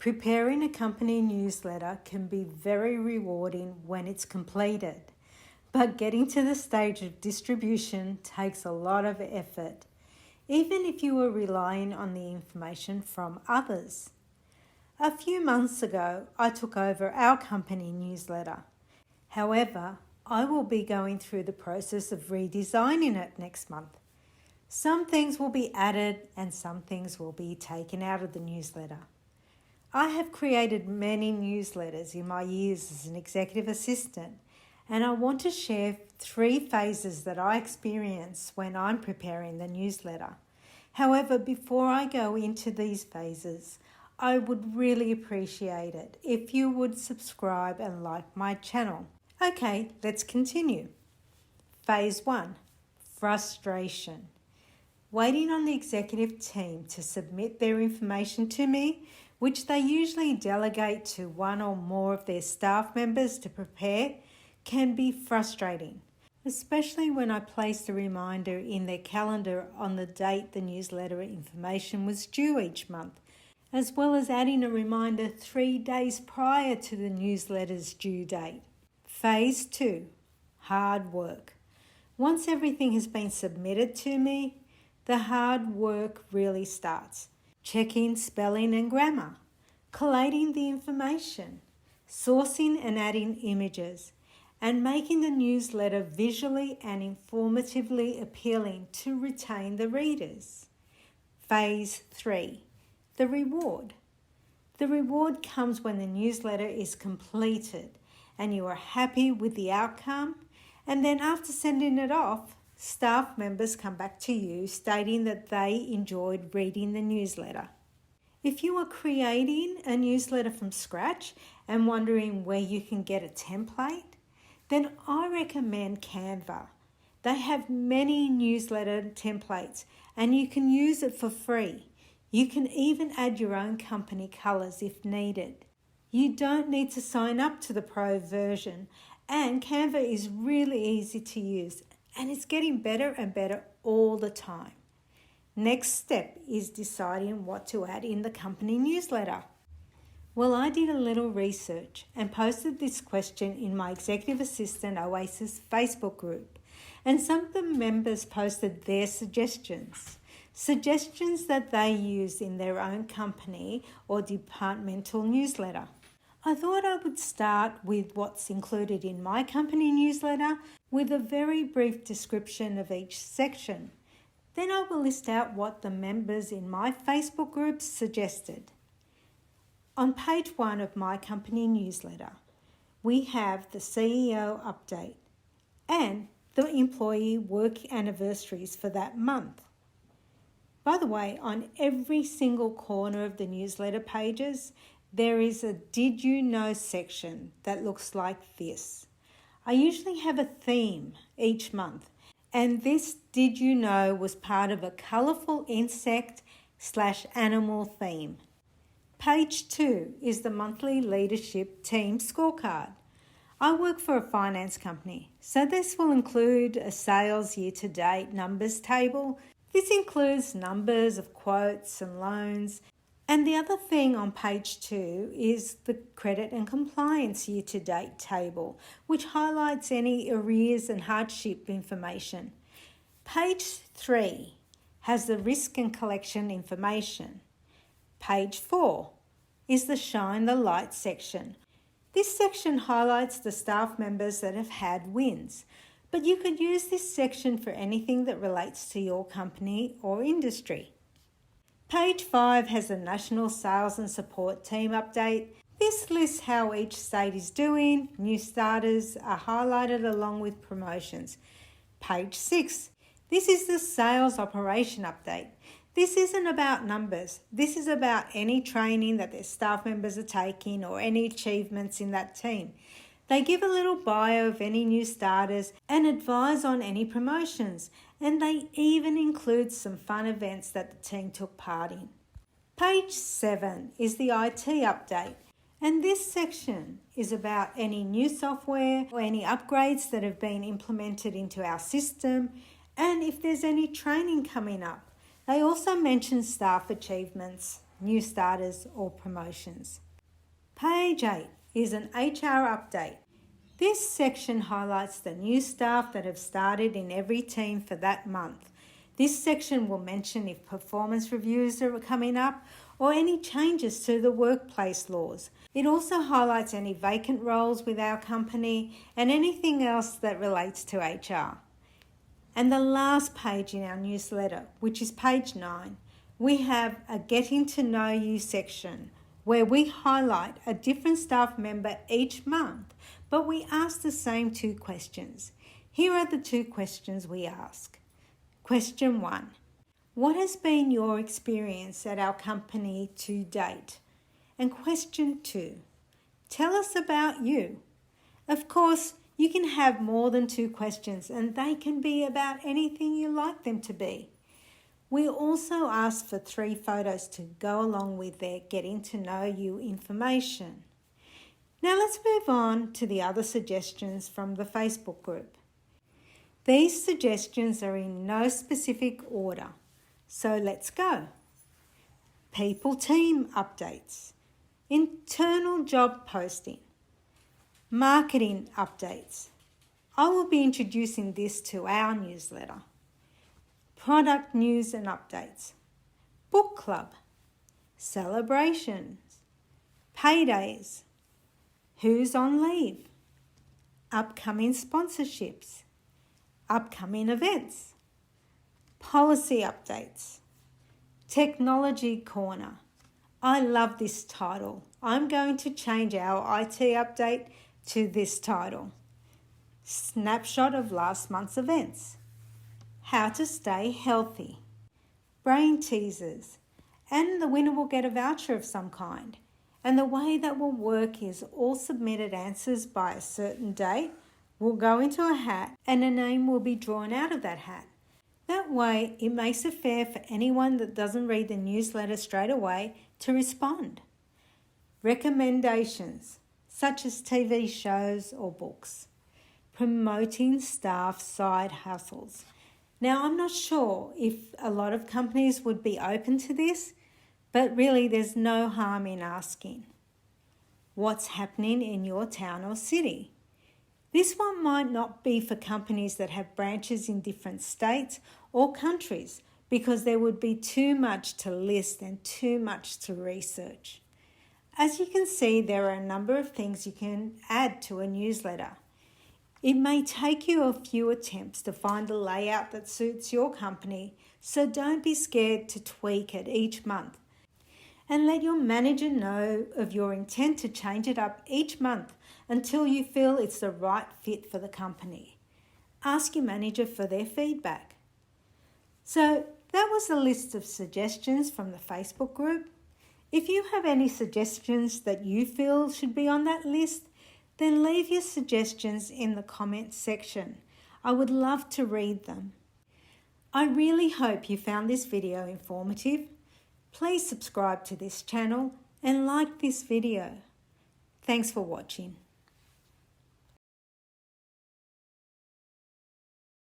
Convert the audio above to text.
Preparing a company newsletter can be very rewarding when it's completed, but getting to the stage of distribution takes a lot of effort, even if you are relying on the information from others. A few months ago, I took over our company newsletter. However, I will be going through the process of redesigning it next month. Some things will be added and some things will be taken out of the newsletter. I have created many newsletters in my years as an executive assistant, and I want to share 3 phases that I experience when I'm preparing the newsletter. However, before I go into these phases, I would really appreciate it if you would subscribe and like my channel. Okay, let's continue. Phase 1, frustration. Waiting on the executive team to submit their information to me, which they usually delegate to one or more of their staff members to prepare, can be frustrating, especially when I place the reminder in their calendar on the date the newsletter information was due each month, as well as adding a reminder 3 days prior to the newsletter's due date. Phase 2, hard work. Once everything has been submitted to me, the hard work really starts. Checking spelling and grammar, collating the information, sourcing and adding images, and making the newsletter visually and informatively appealing to retain the readers. Phase 3, the reward. The reward comes when the newsletter is completed and you are happy with the outcome, and then after sending it off, staff members come back to you stating that they enjoyed reading the newsletter. If you are creating a newsletter from scratch and wondering where you can get a template, then I recommend Canva. They have many newsletter templates and you can use it for free. You can even add your own company colours if needed. You don't need to sign up to the pro version, and Canva is really easy to use and it's getting better and better all the time. Next step is deciding what to add in the company newsletter. Well, I did a little research and posted this question in my Executive Assistant Oasis Facebook group, and some of the members posted their suggestions that they use in their own company or departmental newsletter. I thought I would start with what's included in my company newsletter with a very brief description of each section. Then I will list out what the members in my Facebook groups suggested. On page 1 of my company newsletter, we have the CEO update and the employee work anniversaries for that month. By the way, on every single corner of the newsletter pages, there is a Did You Know section that looks like this. I usually have a theme each month, and this Did You Know was part of a colourful insect/animal theme. Page 2 is the monthly leadership team scorecard. I work for a finance company, so this will include a sales year-to-date numbers table. This includes numbers of quotes and loans. And the other thing on page 2 is the credit and compliance year-to-date table, which highlights any arrears and hardship information. Page 3 has the risk and collection information. Page 4 is the Shine the Light section. This section highlights the staff members that have had wins, but you could use this section for anything that relates to your company or industry. Page 5 has the National Sales and Support Team update. This lists how each state is doing. New starters are highlighted along with promotions. Page 6. This is the Sales Operation update. This isn't about numbers. This is about any training that their staff members are taking or any achievements in that team. They give a little bio of any new starters and advise on any promotions, and they even include some fun events that the team took part in. Page 7 is the IT update, and this section is about any new software or any upgrades that have been implemented into our system, and if there's any training coming up. They also mention staff achievements, new starters or promotions. Page 8 is an HR update. This section highlights the new staff that have started in every team for that month. This section will mention if performance reviews are coming up or any changes to the workplace laws. It also highlights any vacant roles with our company and anything else that relates to HR. And the last page in our newsletter, which is page 9, we have a Getting to Know You section where we highlight a different staff member each month, but we ask the same 2 questions. Here are the 2 questions we ask. Question 1. What has been your experience at our company to date? And question 2. Tell us about you. Of course, you can have more than 2 questions and they can be about anything you like them to be. We also ask for 3 photos to go along with their Getting to Know You information. Now let's move on to the other suggestions from the Facebook group. These suggestions are in no specific order, so let's go. People team updates, internal job posting, marketing updates. I will be introducing this to our newsletter. Product news and updates, book club, celebrations, paydays, who's on leave, upcoming sponsorships, upcoming events, policy updates, technology corner. I love this title. I'm going to change our IT update to this title. Snapshot of last month's events, how to stay healthy, brain teasers, and the winner will get a voucher of some kind. And the way that will work is all submitted answers by a certain date will go into a hat and a name will be drawn out of that hat. That way, it makes it fair for anyone that doesn't read the newsletter straight away to respond. Recommendations, such as TV shows or books. Promoting staff side hustles. Now, I'm not sure if a lot of companies would be open to this, but really there's no harm in asking. What's happening in your town or city? This one might not be for companies that have branches in different states or countries because there would be too much to list and too much to research. As you can see, there are a number of things you can add to a newsletter. It may take you a few attempts to find a layout that suits your company, so don't be scared to tweak it each month. And let your manager know of your intent to change it up each month until you feel it's the right fit for the company. Ask your manager for their feedback. So that was a list of suggestions from the Facebook group. If you have any suggestions that you feel should be on that list, then leave your suggestions in the comments section. I would love to read them. I really hope you found this video informative. Please subscribe to this channel and like this video. Thanks for watching.